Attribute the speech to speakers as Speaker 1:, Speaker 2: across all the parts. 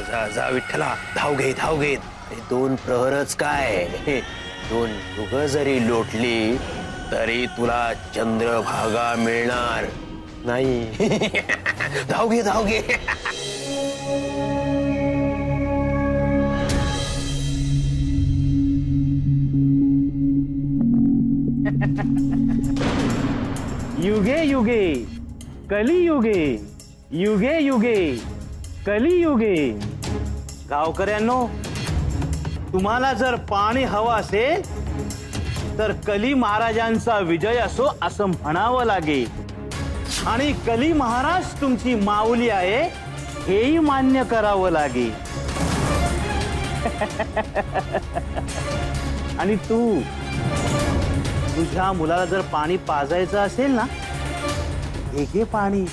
Speaker 1: जा जा विठ्ठला, धाव घे धाव घे. 2 प्रहरच काय, 2 युग जरी लोटली तरी तुला चंद्रभागा मिळणार नाही. धाव घे धाव घे.
Speaker 2: युगे युगे कलियुगे, युगे युगे कलियुगे. गावकऱ्यांनो, तुम्हाला जर पाणी हवं असेल तर कली महाराजांचा विजय असो असं म्हणावं लागेल. आणि कली महाराज तुमची माऊली आहे हेही मान्य करावं लागेल. आणि तुझ्या मुलाला जर पाणी पाजायचं असेल ना, घे पाणी.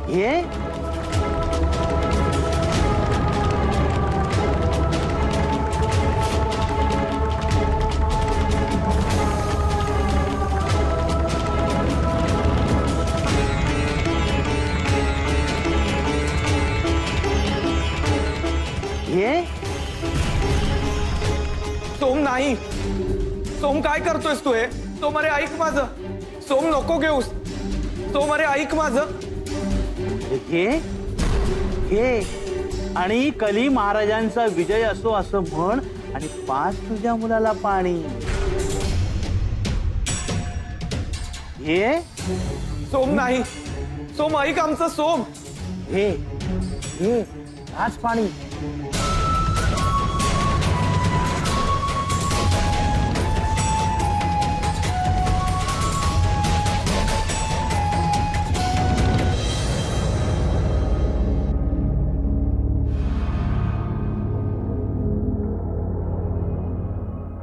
Speaker 2: घे.
Speaker 3: सोम नाही. सोम काय करतोयस तू हे? सोम अरे ऐक माझं. सोम नको घेऊस. सोम अरे ऐक माझं.
Speaker 2: घे आणि कली महाराजांचा विजय असो असं म्हण आणि पाच तुझ्या मुलाला पाणी. घे.
Speaker 3: सोम नाही. सोम ऐक आमचं. सोम
Speaker 2: घे घे आज पाणी.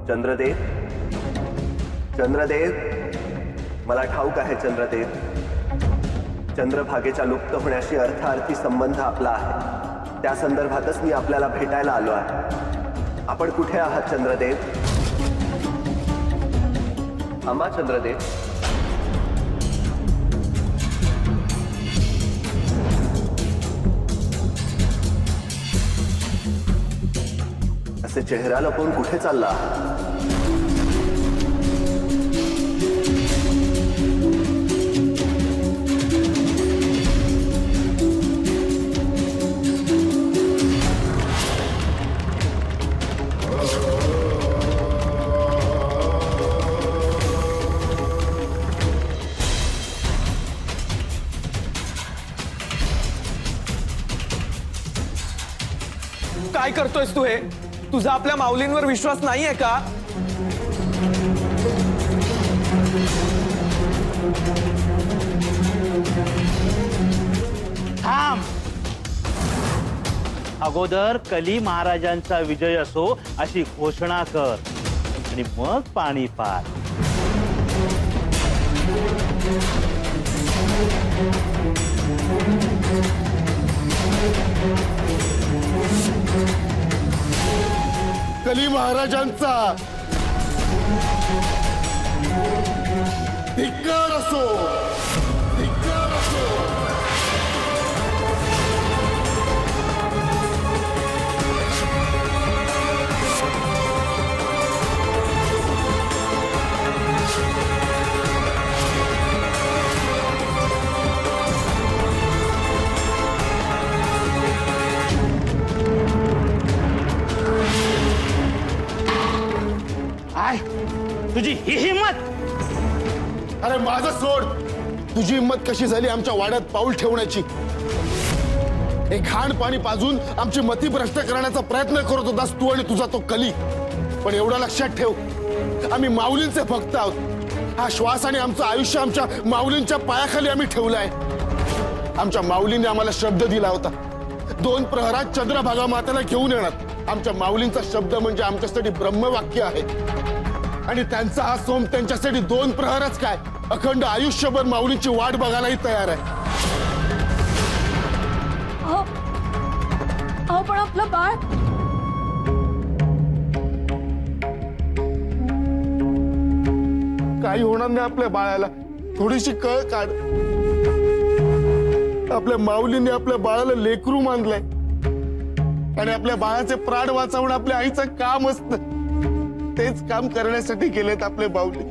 Speaker 4: चंद्रदेव, चंद्रदेव, मला ठाऊक आहे चंद्रदेव, चंद्रभागेच्या लुप्त होण्याशी अर्थार्थी संबंध आपला आहे. त्या संदर्भातच मी आपल्याला भेटायला आलो आहे. आपण कुठे आहात चंद्रदेव? थांबा चंद्रदेव. असे चेहरा लपवून कुठे चालला?
Speaker 3: काय करतोयस तू हे? तुझा आपल्या माऊलींवर विश्वास नाहीये का?
Speaker 2: थांब. अगोदर कली महाराजांचा विजय असो अशी घोषणा कर आणि मग पाणी पाज.
Speaker 5: कली महाराजांचा धिक्कार असो, धिक्कार असो.
Speaker 2: तुझी ही हिम्मत?
Speaker 5: अरे माझं सोड. तुझी हिम्मत कशी झाली आमच्या वाड्यात पाऊल ठेवण्याची? एक खाण पाणी पाजून आमची मती भ्रष्ट करण्याचा प्रयत्न करत होतास तू आणि तुझा तो कली. पण एवढं लक्षात ठेव, आम्ही माऊलींचे भक्त आहोत. हा श्वास आणि आमचं आयुष्य आमच्या माऊलींच्या पायाखाली आम्ही ठेवलंय. आमच्या माऊलींनी आम्हाला शब्द दिला होता, 2 प्रहरात चंद्रभागा मातेला घेऊन येणार. आमच्या माऊलींचा शब्द म्हणजे आमच्यासाठी ब्रह्मवाक्य आहे. आणि त्यांचा हा सोम त्यांच्यासाठी 2 प्रहरच काय, अखंड आयुष्यभर माऊलींची वाट बघायलाही तयार आहे.
Speaker 6: पण आपलं बाळ.
Speaker 5: काही होणार नाही आपल्या बाळाला. थोडीशी कळ काढ. आपल्या माऊलीने आपल्या बाळाला लेकरू मानलंय आणि आपल्या बाळाचे प्राण वाचवणं आपल्या आईचं काम असतं. तेच काम करण्यासाठी गेलेत आपले माऊली.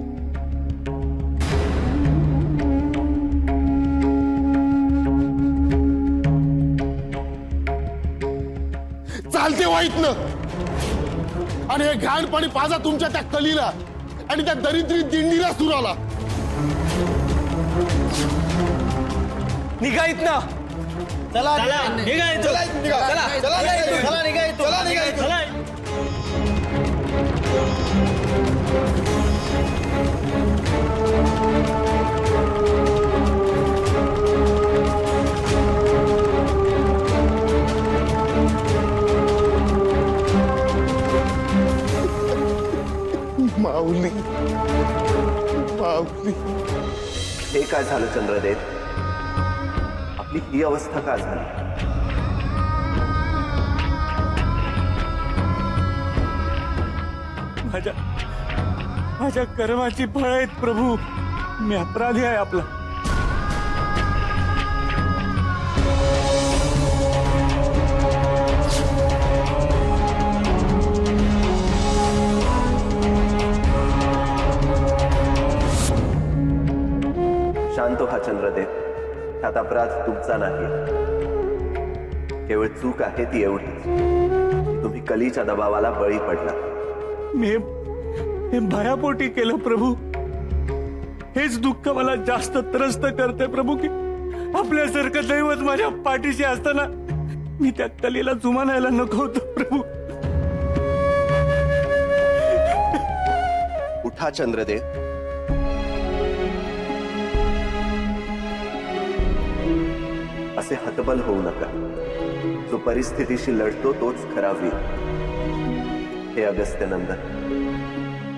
Speaker 5: चालते वाईट न आणि हे घाण पाणी पाजा तुमच्या त्या कलीला आणि त्या दरिद्री दिंडीला सुराला.
Speaker 3: निघा इथनं.
Speaker 2: चला निघा इथून. चला निघा इथून. चला.
Speaker 5: माऊली माऊली.
Speaker 4: हे काय झालं चंद्रदेव? आपली ही अवस्था का झाली?
Speaker 2: माझ्या कर्माची फळ आहेत प्रभू. मी अपराधी आहे आपला.
Speaker 4: शांत व्हा चंद्रदेव. ह्यात अपराध तुमचा नाही. केवळ चूक आहे ती एवढीच, तुम्ही कलीच्या दबावाला बळी पडला.
Speaker 2: मी हे भयापोटी केलं प्रभू. हेच दुःख मला जास्त त्रस्त करते प्रभू की आपल्यासारखं दैवत माझ्या पाठीशी असताना मी त्या कलीला जुमानायला नको होतं प्रभू.
Speaker 4: उठा चंद्रदेव. असे हतबल होऊ नका. जो परिस्थितीशी लढतो तोच खरा वीर. हे अगस्त्यनंदन,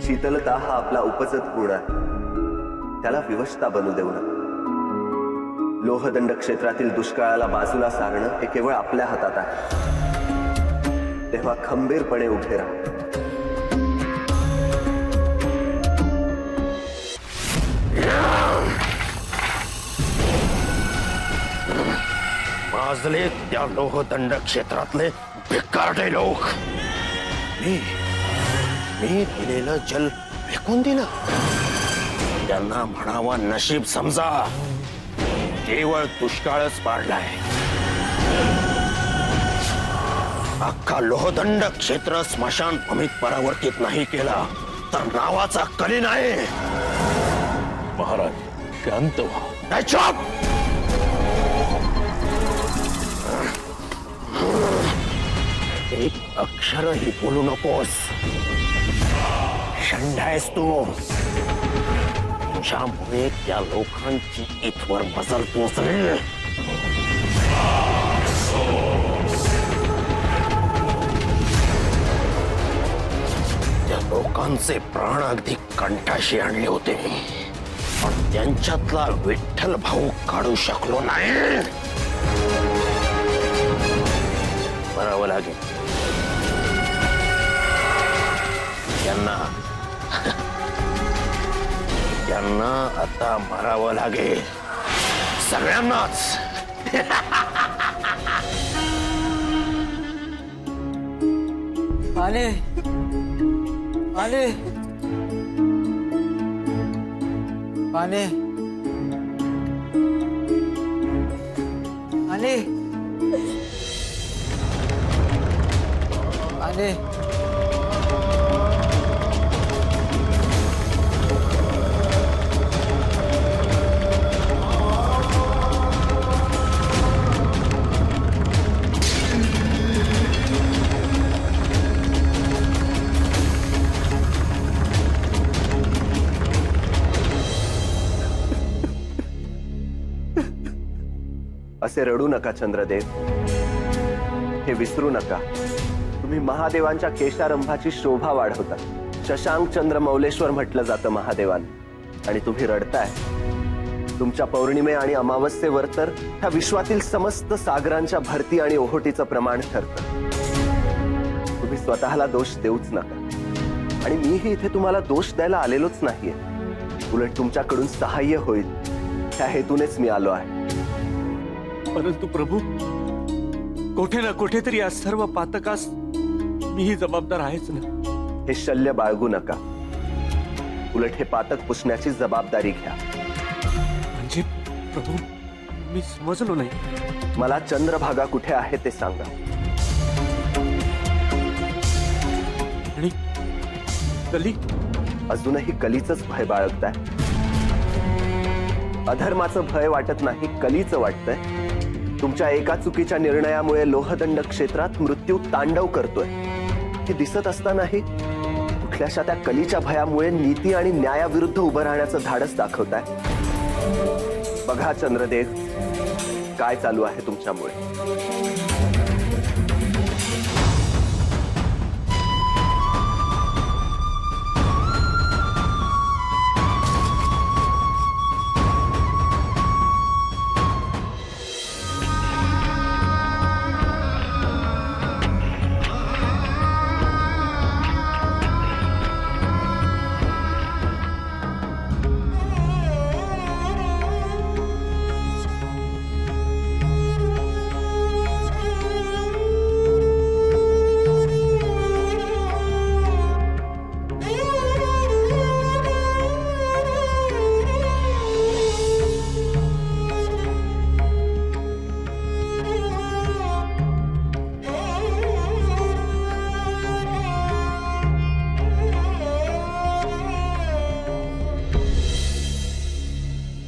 Speaker 4: शीतलता हा आपला उपजत गुण आहे. त्याला विवशता बनू देऊ नका. लोहदंड क्षेत्रातील दुष्काळाला बाजूला सारणं हे केवळ आपल्या हातात आहे. तेव्हा खंबीरपणे उभे राहा.
Speaker 1: माजले त्या लोहदंड क्षेत्रातले भिकारडे लोक. मी दिलेलं जल फेकून दिलं. त्यांना म्हणावा नशीब समजा. केवळ दुष्काळच पाडलाय. अख्खा लोहदंड क्षेत्र स्मशान भूमीत परावर्तित नाही केला तर नावाचा कली नाही.
Speaker 6: महाराज शांत व्हा.
Speaker 1: नाही, चुप. एक अक्षरही बोलू नकोस. षंड आहेस तू. ज्यामुळे त्या लोकांची इथवर मजल पोचली. त्या लोकांचे प्राण अगदी कंठाशी आणले होते पण त्यांच्यातला विठ्ठल भाऊ काढू शकलो नाही. मरावं लागेल त्यांना आता मरावं लागेल. सगळ्यांनाच.
Speaker 7: आले आले आले आले आले.
Speaker 4: असे रडू नका चंद्रदेव. हे विसरू नका, तुम्ही महादेवांच्या केशारंभाची शोभा वाढवता. शशांक चंद्र मौलेश्वर म्हटलं जातं महादेवांना आणि तुम्ही रडताय. तुमच्या पौर्णिमे आणि अमावस्येवर तर ह्या विश्वातील समस्त सागरांच्या भरती आणि ओहोटीचं प्रमाण ठरतं. तुम्ही स्वतःला दोष देऊच नका आणि मीही इथे तुम्हाला दोष द्यायला आलेलोच नाहीये. उलट तुमच्याकडून सहाय्य होईल त्या हेतूनेच मी आलो आहे.
Speaker 2: परंतु प्रभू, कुठे ना कुठेतरी या सर्व पातकास मीही जबाबदार आहेच ना.
Speaker 4: हे शल्य बाळगू नका. उलट हे पातक पुसण्याची जबाबदारी घ्या.
Speaker 2: म्हणजे प्रभू, मी समजलो नाही.
Speaker 4: मला चंद्रभागा कुठे आहे ते सांगा.
Speaker 2: आणि कली?
Speaker 4: अजूनही कलीचंच भय बाळगताय. अधर्माचं भय वाटत नाही, कलीचं वाटतंय. तुमच्या एका चुकीच्या निर्णयामुळे लोहदंड क्षेत्रात मृत्यू तांडव करतोय हे दिसत असतानाही कुठल्याशा त्या कलीच्या भयामुळे नीती आणि न्यायाविरुद्ध उभं राहण्याचं धाडस दाखवताय. बघा चंद्रदेव, काय चालू आहे तुमच्यामुळे.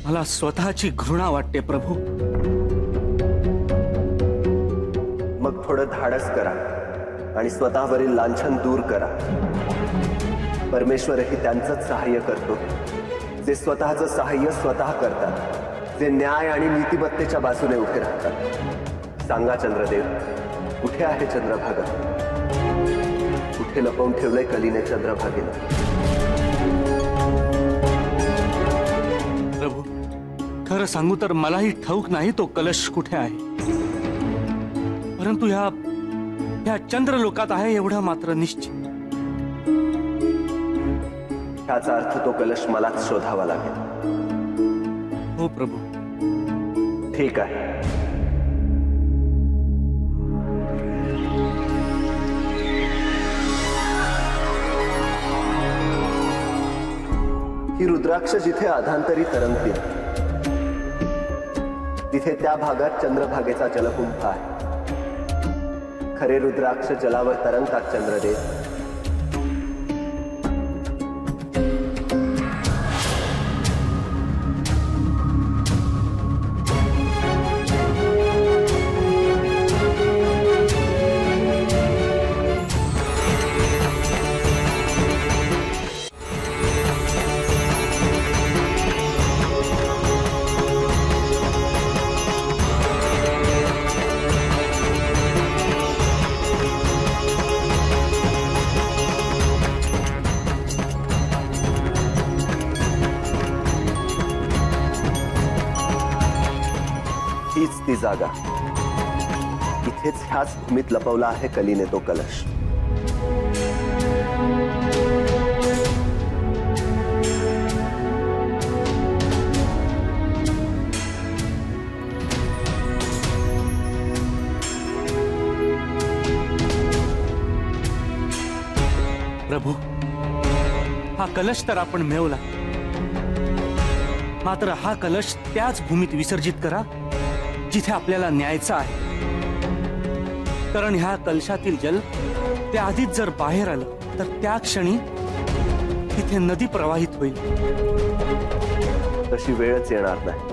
Speaker 2: मला स्वतःची घृणा वाटते प्रभू.
Speaker 4: मग थोडं धाडस करा आणि स्वतःवरील लांछन दूर करा. परमेश्वरही त्यांचंच सहाय्य करतो जे स्वतःचं सहाय्य स्वतः करतात, जे न्याय आणि नीतिमत्तेच्या बाजूने उभे राहतात. सांगा चंद्रदेव, कुठे आहे चंद्रभागा? कुठे लपवून ठेवलंय कलीने चंद्रभागेला?
Speaker 2: प्रभू, खरं सांगू तर मलाही ठाऊक नाही तो कलश कुठे आहे. परंतु ह्या चंद्रलोकात आहे एवढं मात्र निश्चित.
Speaker 4: त्याचा अर्थ तो कलश मलाच शोधावा लागेल.
Speaker 2: हो प्रभू.
Speaker 4: ठीक आहे. ही रुद्राक्ष जिथे अधांतरी तरंगतील तिथे त्या भागात चंद्रभागेचा जलकुंभ आहे. खरे रुद्राक्ष जलावर तरंगतात चंद्रदेव. हीच ती जागा. इथेच ह्याच भूमीत लपवला आहे कलीने तो कलश.
Speaker 2: प्रभू, हा कलश तर आपण मिळवला, मात्र हा कलश त्याच भूमीत विसर्जित करा जिथे आपल्याला न्यायचा आहे. कारण ह्या कलशातील जल त्या आधीच जर बाहेर आलं तर त्या क्षणी तिथे नदी प्रवाहित होईल.
Speaker 4: तशी वेळच येणार नाही.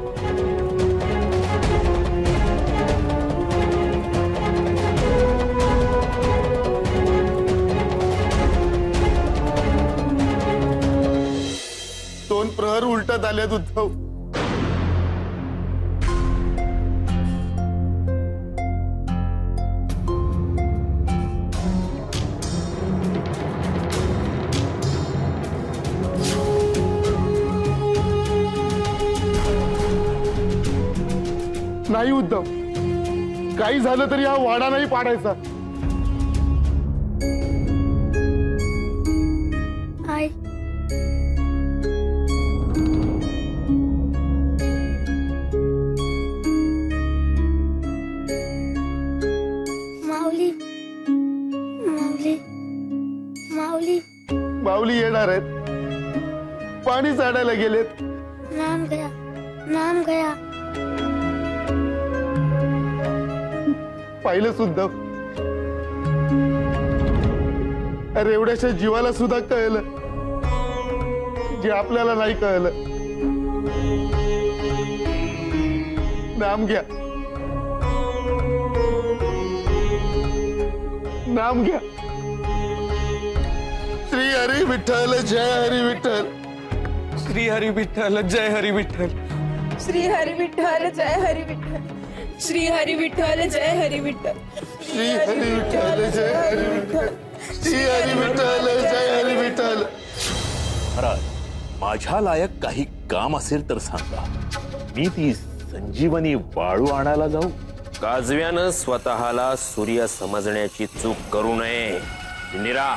Speaker 5: दोन प्रहर उलटत आलेत उद्धव. नाही उद्धव, काही झालं तरी हा वाडा नाही पाडायचा.
Speaker 6: आई,
Speaker 5: पाणी साडायला गेलेत.
Speaker 6: नाम गया, नाम गया.
Speaker 5: पाहिलं सुद्धा, अरे एवढ्याशा जीवाला सुद्धा कळलं जे आपल्याला नाही कळलं. नाम घ्या, नाम घ्या. श्री हरी विठ्ठल, जय हरी विठ्ठल.
Speaker 3: श्री हरी विठ्ठल, जय हरी विठ्ठल.
Speaker 8: श्री हरी विठ्ठल, जय हरी विठ्ठल. श्री हरी विठ्ठल, जय हरी विठ्ठल.
Speaker 5: श्री हरी विठ्ठल, जय हरी विठ्ठल. श्री हरी विठ्ठल, जय हरी विठ्ठल.
Speaker 9: महाराज, माझ्या लायक काही काम असेल तर सांगा, मी ती संजीवनी वाळू आणायला जाऊ.
Speaker 1: काजव्यानं स्वतःला सूर्य समजण्याची चूक करू नये. इंदिरा,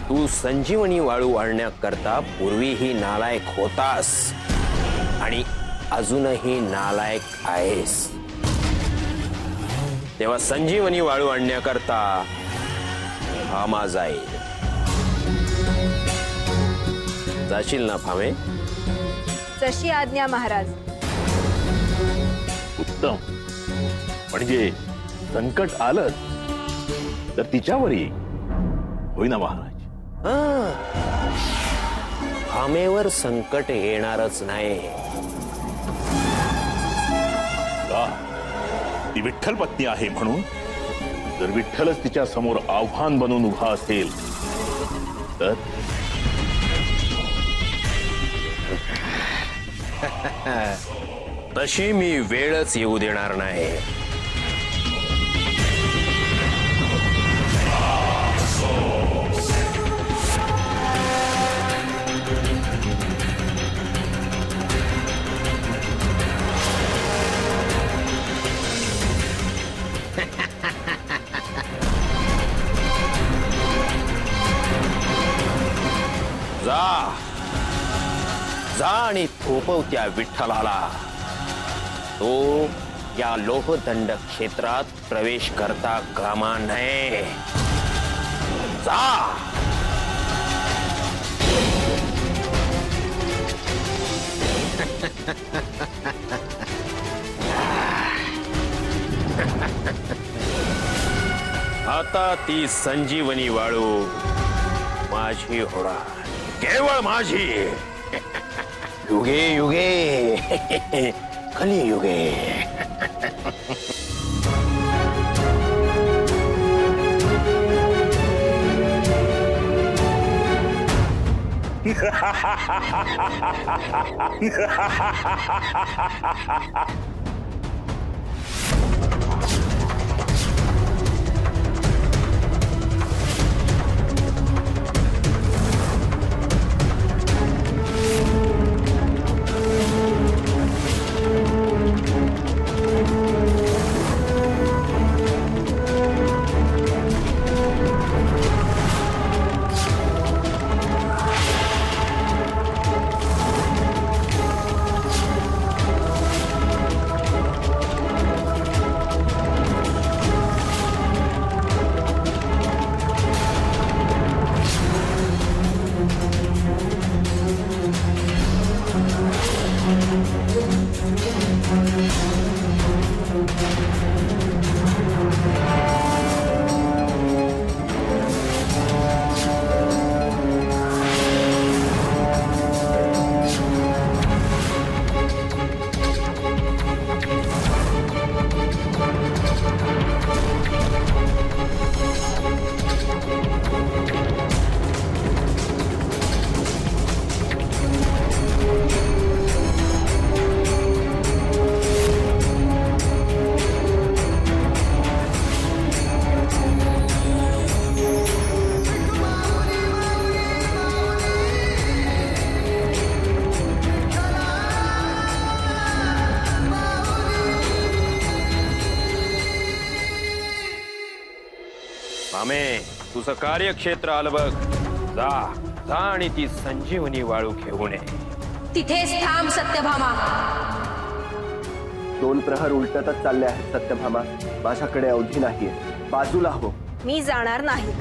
Speaker 1: तू संजीवनी वाळू आणण्याकरता पूर्वीही नालायक होतास आणि अजूनही नालायक आहेस. तेव्हा संजीवनी वाळू आणण्याकरता भामा जाईल. जाशील ना भामे?
Speaker 8: जशी आज्ञा महाराज.
Speaker 9: उत्तम. म्हणजे संकट आलं तर तिच्यावर येईल, होय ना महाराज?
Speaker 1: भामेवर संकट येणारच नाही.
Speaker 9: का? ती विठ्ठल पत्नी आहे म्हणून? जर विठ्ठलच तिच्या समोर आव्हान बनून उभा असेल तर
Speaker 1: तशी मी वेळच येऊ देणार नाही. जा जा आणि थोपव त्या विठ्ठलाला. तो या लोहदंड क्षेत्रात प्रवेश करता कामा नये. जा. आता ती संजीवनी वाळू माझी होणार, केवळ माझी. युगे युगे कलियुगे. भामे, तुझं कार्यक्षेत्र आलं बघ. जा जा आणि ती संजीवनी वाळू घेऊन ये.
Speaker 8: तिथेच थांब सत्यभामा.
Speaker 4: 2 प्रहर उलटतच चालले आहेत सत्यभामा. माझ्याकडे अवधी नाहीये. बाजूला हो.
Speaker 8: मी जाणार नाही.